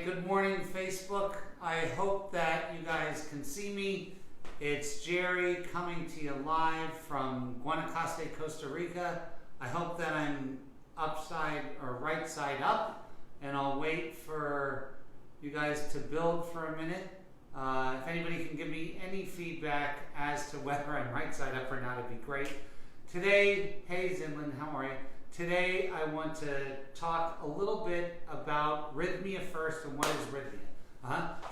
good morning, Facebook. I hope that you guys can see me. It's Gerry coming to you live from Guanacaste, Costa Rica. I hope that I'm upside or right side up, and I'll wait for you guys to build for a minute. If anybody can give me any feedback as to whether I'm right side up or not, it'd be great. Today, hey Zinlin, how are you? Today I want to talk a little bit about Rythmia first and what is Rythmia.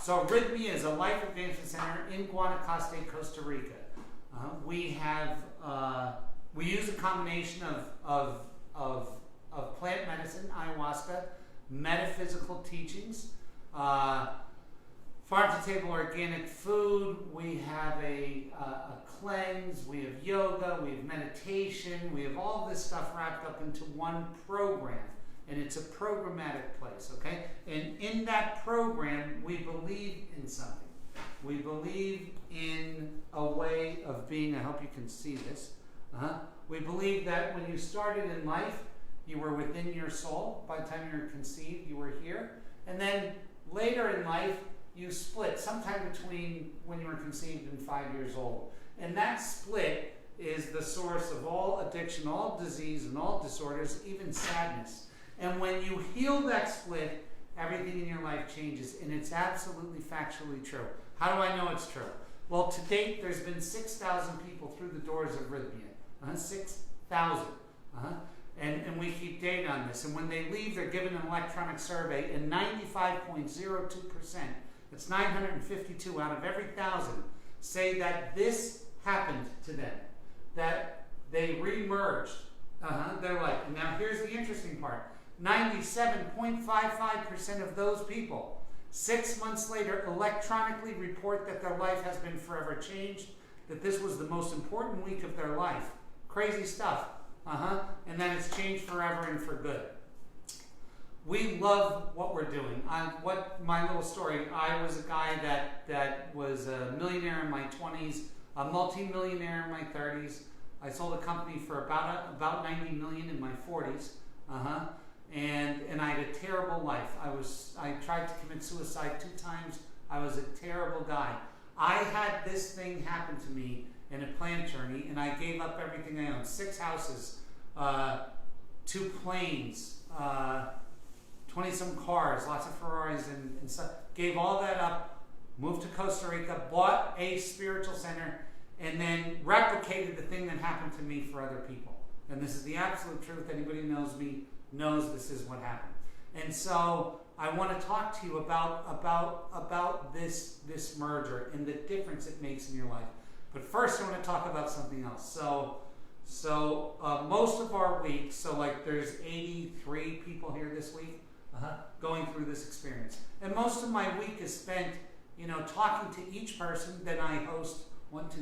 So Rythmia is a life advancement center in Guanacaste, Costa Rica. We use a combination of plant medicine, ayahuasca, metaphysical teachings, farm-to-table organic food. We have a cleanse, we have yoga, we have meditation, we have all this stuff wrapped up into one program. And it's a programmatic place, okay? And in that program, we believe in something. We believe in a way of being, I hope you can see this. We believe that when you started in life, you were within your soul. By the time you were conceived, you were here. And then later in life, you split sometime between when you were conceived and 5 years old. And that split is the source of all addiction, all disease, and all disorders, even sadness. And when you heal that split, everything in your life changes. And it's absolutely factually true. How do I know it's true? Well, to date, there's been 6,000 people through the doors of Rythmia. 6,000. And we keep data on this. And when they leave, they're given an electronic survey, and 95.02%, it's 952 out of every 1,000, say that this happened to them, that they re-merged their life. And now here's the interesting part. 97.55% of those people, 6 months later, electronically report that their life has been forever changed, that this was the most important week of their life. Crazy stuff. And that it's changed forever and for good. We love what we're doing. My little story, I was a guy that was a millionaire in my 20s, a multi-millionaire in my 30s. I sold a company for about 90 million in my 40s. And I had a terrible life. I tried to commit suicide 2 times. I was a terrible guy. I had this thing happen to me in a plant journey, and I gave up everything I owned. 6 houses, 2 planes, 20-some cars, lots of Ferraris and stuff. Gave all that up, moved to Costa Rica, bought a spiritual center, and then replicated the thing that happened to me for other people. And this is the absolute truth. Anybody who knows me knows this is what happened. And so I want to talk to you about this merger and the difference it makes in your life. But first I want to talk about something else. So most of our week, so like there's 83 people here this week going through this experience. And most of my week is spent, talking to each person. Then I host 5 of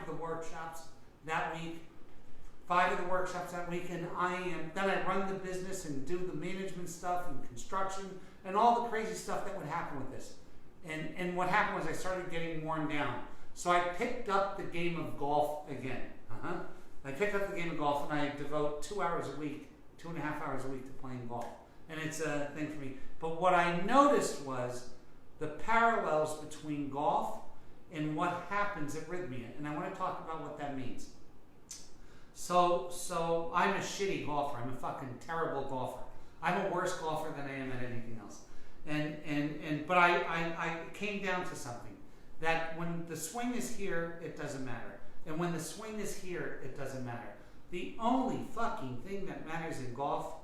the workshops that week. 5 of the workshops that week, and then I run the business and do the management stuff and construction and all the crazy stuff that would happen with this. And what happened was I started getting worn down. So I picked up the game of golf again. I picked up the game of golf, and I devote 2 hours a week, 2.5 hours a week to playing golf. And it's a thing for me. But what I noticed was the parallels between golf and what happens at Rythmia. And I want to talk about what that means. So I'm a shitty golfer. I'm a fucking terrible golfer. I'm a worse golfer than I am at anything else. But I came down to something. That when the swing is here, it doesn't matter. And when the swing is here, it doesn't matter. The only fucking thing that matters in golf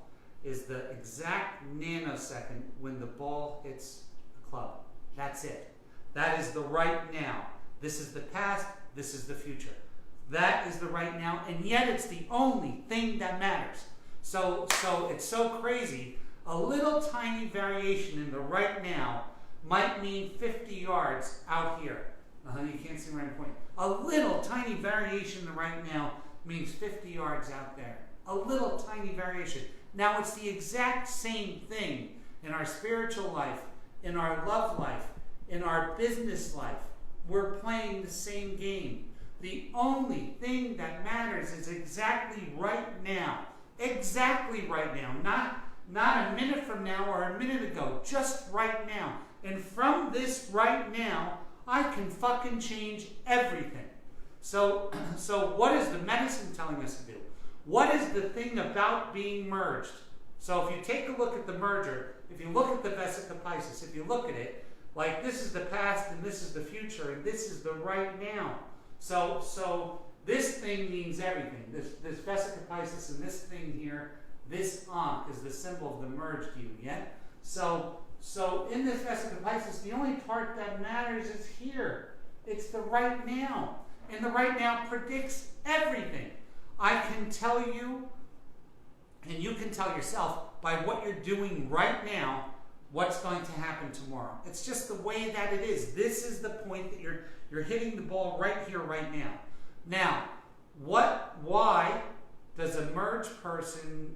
is the exact nanosecond when the ball hits the club. That's it. That is the right now. This is the past. This is the future. That is the right now, and yet it's the only thing that matters. So it's so crazy. A little tiny variation in the right now might mean 50 yards out here. You can't see where I'm pointing. A little tiny variation in the right now means 50 yards out there. A little tiny variation. Now it's the exact same thing in our spiritual life, in our love life, in our business life. We're playing the same game. The only thing that matters is exactly right now. Exactly right now. not a minute from now or a minute ago, just right now. And from this right now, I can fucking change everything. So what is the medicine telling us to do? What is the thing about being merged? So if you take a look at the merger, if you look at the Vesica Piscis, if you look at it, like this is the past and this is the future and this is the right now. So this thing means everything. This Vesica Piscis and this thing here, this Ankh is the symbol of the merged you, yeah? So in this Vesica Piscis, the only part that matters is here. It's the right now. And the right now predicts everything. I can tell you, and you can tell yourself, by what you're doing right now, what's going to happen tomorrow. It's just the way that it is. This is the point that you're hitting the ball right here, right now. Now, why does a merged person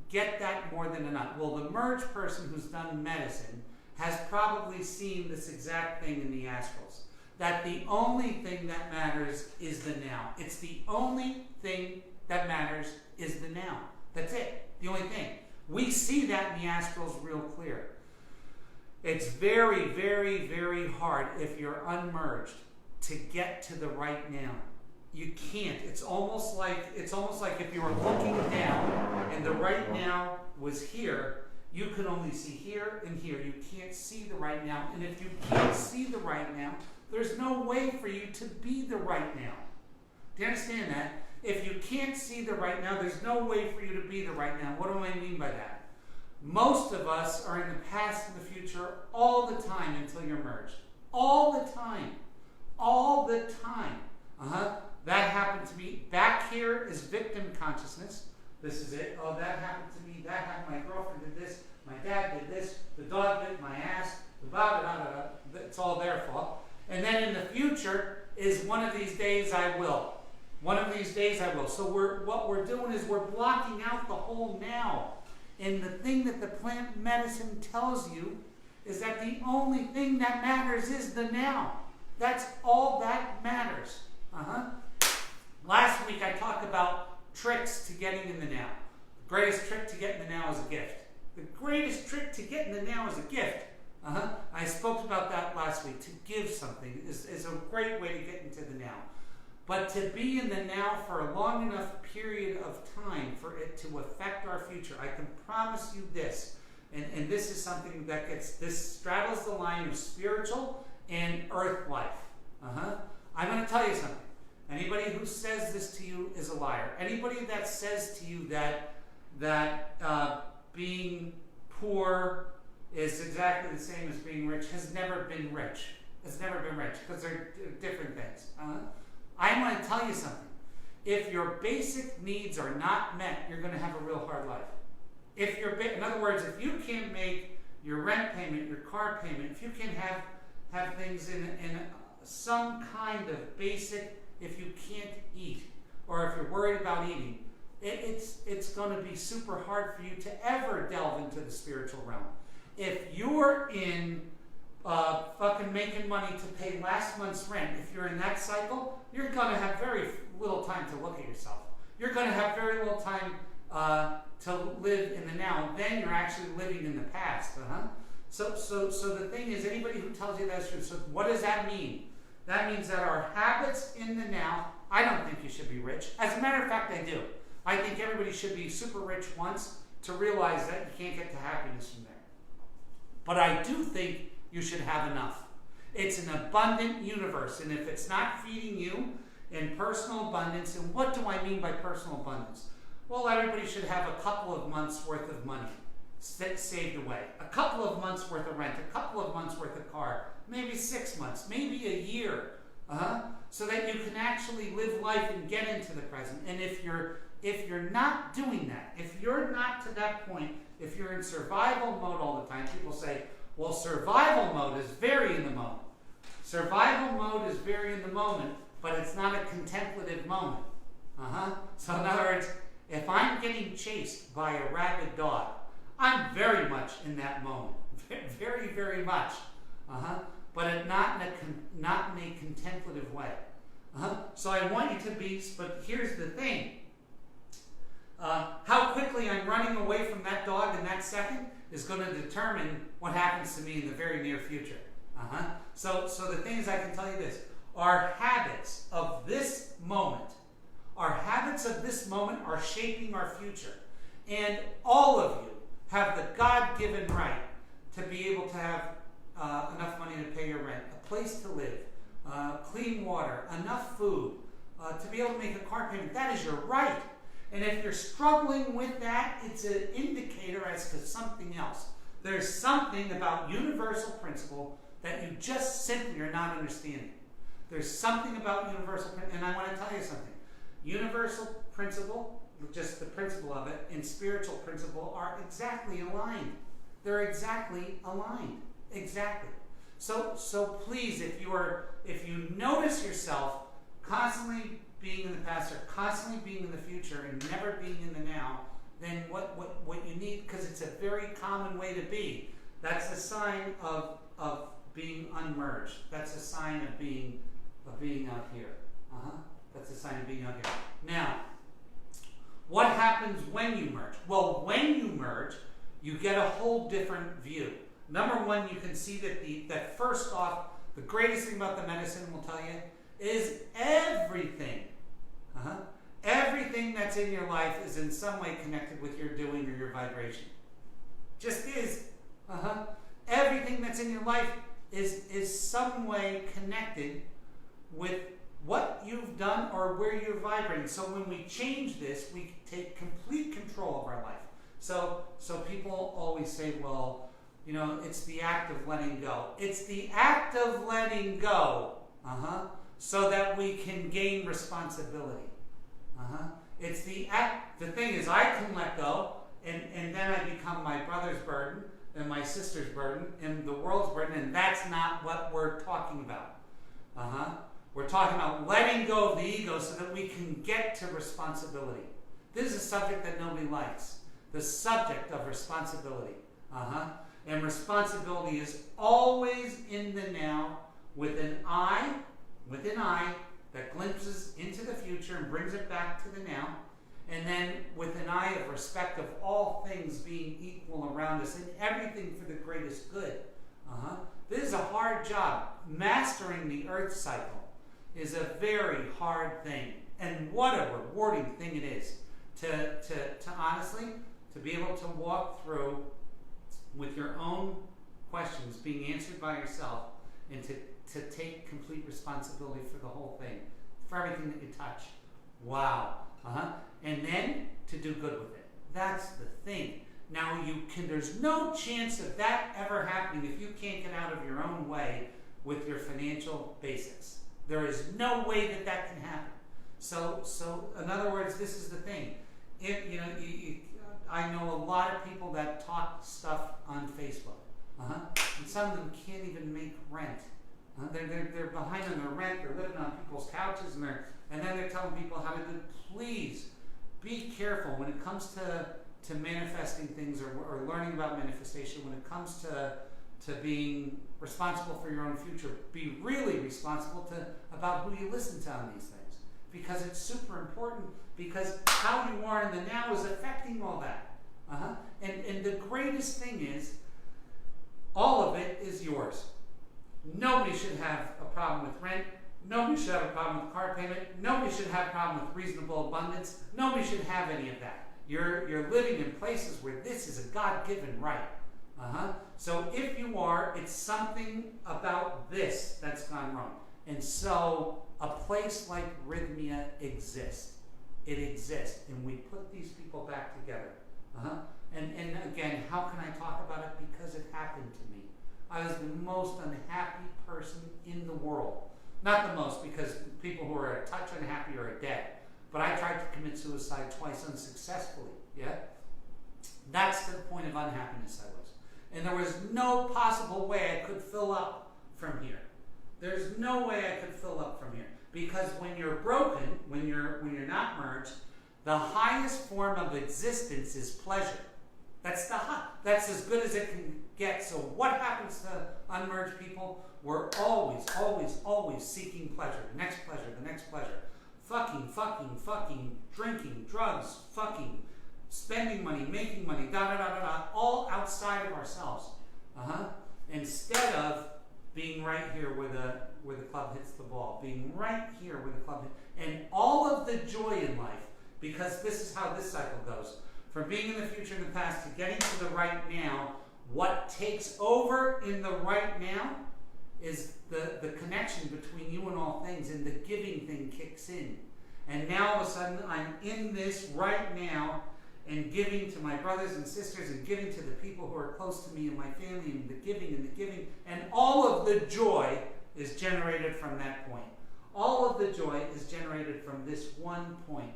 get that more than enough? Well, the merged person who's done medicine has probably seen this exact thing in the astrals. That the only thing that matters is the now. It's the only thing that matters is the now. That's it. The only thing. We see that in the astrals real clear. It's very, very, very hard if you're unmerged to get to the right now. You can't. It's almost like if you were looking down and the right now was here, you can only see here and here. You can't see the right now. And if you can't see the right now, there's no way for you to be the right now. Do you understand that? If you can't see the right now, there's no way for you to be the right now. What do I mean by that? Most of us are in the past and the future all the time until you're merged. All the time. All the time. That happened to me. Back here is victim consciousness. This is it. Oh, that happened to me. That happened. My girlfriend did this. My dad did this. The dog bit my ass. The blah, blah, blah, blah. It's all their fault. And then in the future is one of these days I will. One of these days I will. So what we're doing is we're blocking out the whole now. And the thing that the plant medicine tells you is that the only thing that matters is the now. That's all that matters. Last week I talked about tricks to getting in the now. The greatest trick to get in the now is a gift. The greatest trick to get in the now is a gift. I spoke about that last week. To give something is a great way to get into the now. But to be in the now for a long enough period of time for it to affect our future, I can promise you this, and this is something that this straddles the line of spiritual and earth life. I'm going to tell you something. Anybody who says this to you is a liar. Anybody that says to you that being poor is exactly the same as being rich has never been rich. It's never been rich because they're different things. I want to tell you something. If your basic needs are not met, you're going to have a real hard life. In other words, if you can't make your rent payment, your car payment, if you can't have things in some kind of basic, if you can't eat, or if you're worried about eating, it's going to be super hard for you to ever delve into the spiritual realm. If you're in fucking making money to pay last month's rent, if you're in that cycle, you're going to have very little time to look at yourself. You're going to have very little time to live in the now. Then you're actually living in the past. So the thing is, anybody who tells you that's true, so what does that mean? That means that our habits in the now, I don't think you should be rich. As a matter of fact, I do. I think everybody should be super rich once to realize that you can't get to happiness from there. But I do think you should have enough. It's an abundant universe, and if it's not feeding you in personal abundance, and what do I mean by personal abundance? Well, everybody should have a couple of months worth of money saved away. A couple of months worth of rent, a couple of months worth of car, maybe 6 months, maybe a year, so that you can actually live life and get into the present. And if you're not doing that, if you're not to that point, if you're in survival mode all the time, people say, well, survival mode is very in the moment. Survival mode is very in the moment, but it's not a contemplative moment. So in other words, if I'm getting chased by a rabid dog, I'm very much in that moment. Very, very much. But not in a contemplative way. So I want you to be, but here's the thing. How quickly I'm running away from that dog in that second is going to determine what happens to me in the very near future. So the thing is, I can tell you this. Our habits of this moment are shaping our future. And all of you have the God-given right to be able to have enough money to pay your rent, a place to live, clean water, enough food, to be able to make a car payment. That is your right. And if you're struggling with that, it's an indicator as to something else. There's something about universal principle that you just simply are not understanding. There's something about universal principle, and I want to tell you something. Universal principle, just the principle of it, and spiritual principle are exactly aligned. They're exactly aligned. Exactly. So please, if you notice yourself constantly being in the past or constantly being in the future and never being in the now, then what you need, because it's a very common way to be, that's a sign of being unmerged. That's a sign of being out here. That's a sign of being out here. Now, what happens when you merge? Well, when you merge, you get a whole different view. Number one, you can see that first off, the greatest thing about the medicine, will tell you, is everything. Everything that's in your life is in some way connected with your doing or your vibration. Just is. Everything that's in your life is some way connected with what you've done or where you're vibrating. So when we change this, we take complete control of our life. So people always say, well, it's the act of letting go. It's the act of letting go, so that we can gain responsibility. It's the act. The thing is, I can let go, and then I become my brother's burden, and my sister's burden, and the world's burden, and that's not what we're talking about. We're talking about letting go of the ego so that we can get to responsibility. This is a subject that nobody likes. The subject of responsibility. And responsibility is always in the now with an eye that glimpses into the future and brings it back to the now. And then with an eye of respect of all things being equal around us and everything for the greatest good. This is a hard job. Mastering the earth cycle is a very hard thing. And what a rewarding thing it is to honestly, to be able to walk through with your own questions being answered by yourself and to take complete responsibility for the whole thing, for everything that you touch. Wow. And then to do good with it. That's the thing. Now there's no chance of that ever happening if you can't get out of your own way with your financial basics. There is no way that can happen. So in other words, this is the thing. I know a lot of people that talk stuff on Facebook. And some of them can't even make rent. They're behind on their rent. They're living on people's couches, and then they're telling people how to do. Please be careful when it comes to manifesting things or learning about manifestation. When it comes to being responsible for your own future, be really responsible about who you listen to on these things, because it's super important. Because how you are in the now is affecting all that. And the greatest thing is, all of it is yours. Nobody should have a problem with rent. Nobody should have a problem with car payment. Nobody should have a problem with reasonable abundance. Nobody should have any of that. You're living in places where this is a God-given right. So if you are, it's something about this that's gone wrong. And so a place like Rythmia exists. It exists. And we put these people back together. And again, how can I talk about it? Because it happened to me. I was the most unhappy person in the world. Not the most, because people who are a touch unhappy are dead. But I tried to commit suicide twice unsuccessfully. Yeah? That's the point of unhappiness I was. And there was no possible way I could fill up from here. There's no way I could fill up from here. Because when you're broken, when you're not merged, the highest form of existence is pleasure. That's as good as it can get. So what happens to unmerged people? We're always, always, always seeking pleasure. The next pleasure, the next pleasure. Fucking, drinking, drugs, fucking, spending money, making money, all outside of ourselves. Instead of being right here where the club hits the ball, being right here where the club hits, and all of the joy in life, because this is how this cycle goes. From being in the future and the past to getting to the right now, what takes over in the right now is the connection between you and all things, and the giving thing kicks in. And now all of a sudden I'm in this right now and giving to my brothers and sisters and giving to the people who are close to me and my family, and the giving, and all of the joy is generated from that point. All of the joy is generated from this one point.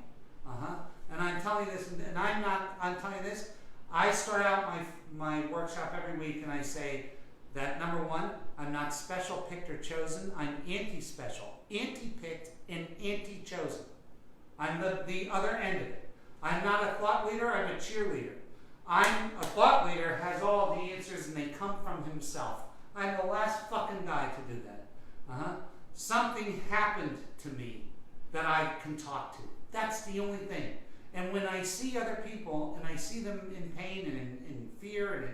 And I'm telling you this, and I'm telling you this, I start out my workshop every week and I say that number one, I'm not special, picked, or chosen. I'm anti-special, anti-picked, and anti-chosen. I'm the other end of it. I'm not a thought leader, I'm a cheerleader. I'm a thought leader, has all the answers, and they come from himself. I'm the last fucking guy to do that. Something happened to me that I can talk to. That's the only thing. And when I see other people, and I see them in pain and in fear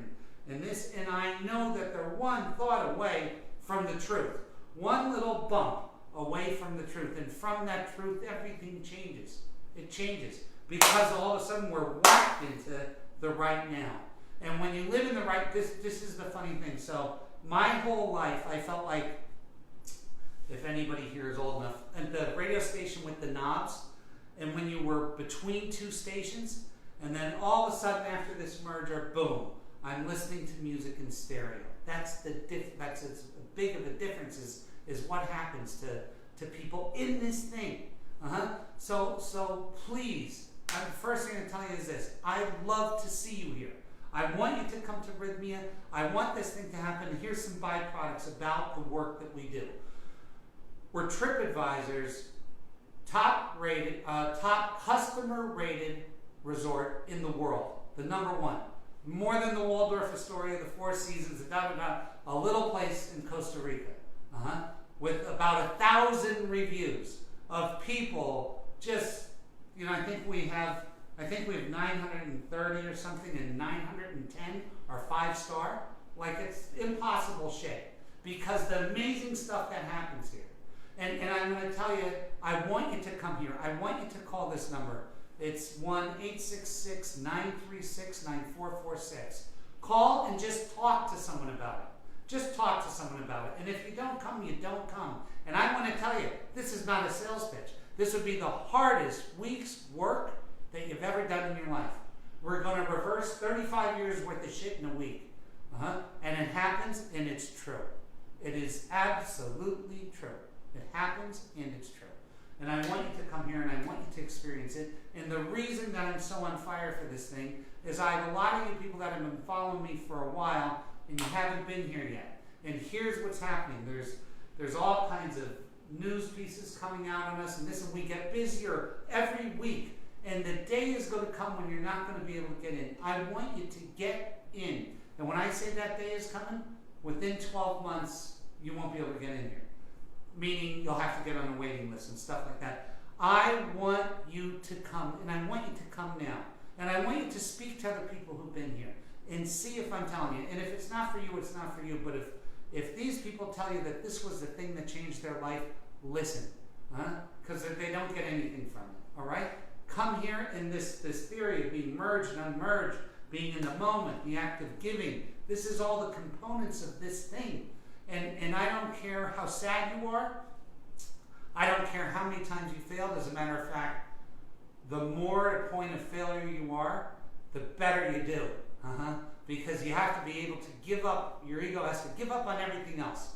and this, and I know that they're one thought away from the truth. One little bump away from the truth. And from that truth, everything changes. It changes. Because all of a sudden we're whacked into the right now. And when you live in the right, this is the funny thing. So my whole life, I felt like, if anybody here is old enough, at the radio station with the knobs, and when you were between two stations, and then all of a sudden after this merger, boom, I'm listening to music in stereo. That's as big of a difference is what happens to people in this thing. So please, the first thing I'm telling you is this: I'd love to see you here. I want you to come to Rythmia. I want this thing to happen. Here's some byproducts about the work that we do. We're TripAdvisor's top customer-rated resort in the world. The number one. More than the Waldorf Astoria, the Four Seasons, a little place in Costa Rica. With about 1,000 reviews of people just, I think we have 930 or something, and 910 are 5-star. Like, it's impossible shit, because the amazing stuff that happens here. And I'm going to tell you, I want you to come here. I want you to call this number. It's 1-866-936-9446. Call and just talk to someone about it. Just talk to someone about it. And if you don't come, you don't come. And I want to tell you, this is not a sales pitch. This would be the hardest week's work that you've ever done in your life. We're going to reverse 35 years worth of shit in a week. And it happens, and it's true. It is absolutely true. It happens, and it's true. And I want you to come here, and I want you to experience it. And the reason that I'm so on fire for this thing is I have a lot of you people that have been following me for a while, and you haven't been here yet. And here's what's happening. There's all kinds of news pieces coming out on us, and we get busier every week. And the day is going to come when you're not going to be able to get in. I want you to get in. And when I say that day is coming, within 12 months, you won't be able to get in here. Meaning you'll have to get on a waiting list and stuff like that. I want you to come, and I want you to come now. And I want you to speak to other people who've been here and see if I'm telling you. And if it's not for you, it's not for you. But if these people tell you that this was the thing that changed their life, listen. Because they don't get anything from it. All right? Come here in this theory of being merged and unmerged, being in the moment, the act of giving. This is all the components of this thing. And I don't care how sad you are. I don't care how many times you failed. As a matter of fact, the more at a point of failure you are, the better you do. Because you have to be able to give up. Your ego has to give up on everything else.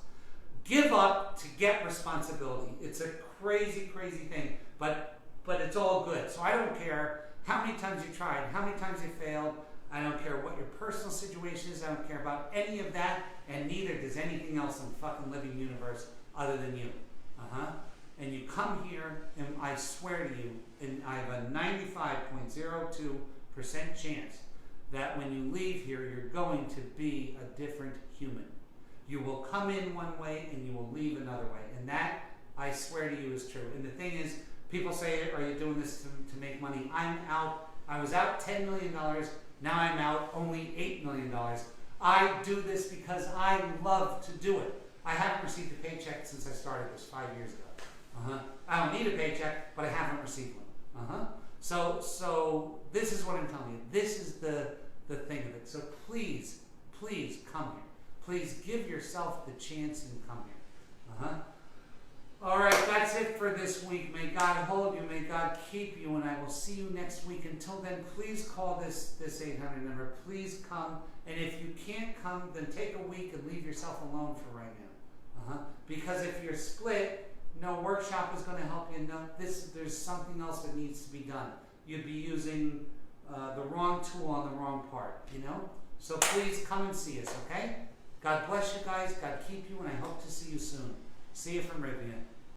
Give up to get responsibility. It's a crazy, crazy thing. But it's all good. So I don't care how many times you tried, how many times you failed. I don't care what your personal situation is. I don't care about any of that. And neither does anything else in the fucking living universe other than you. And you come here, and I swear to you, and I have a 95.02% chance that when you leave here, you're going to be a different human. You will come in one way, and you will leave another way. And that, I swear to you, is true. And the thing is, people say, are you doing this to make money? I'm out I was out $10 million. Now I'm out only $8 million. I do this because I love to do it. I haven't received a paycheck since I started this 5 years ago. I don't need a paycheck, but I haven't received one. So this is what I'm telling you. This is the thing of it. So please come here. Please give yourself the chance and come here. All right, that's it for this week. May God hold you. May God keep you, and I will see you next week. Until then, please call this 800 number. Please come, and if you can't come, then take a week and leave yourself alone for right now. Because if you're split, no workshop is going to help you. No, there's something else that needs to be done. You'd be using the wrong tool on the wrong part, So please come and see us, okay? God bless you guys. God keep you, and I hope to see you soon. See you from Rythmia.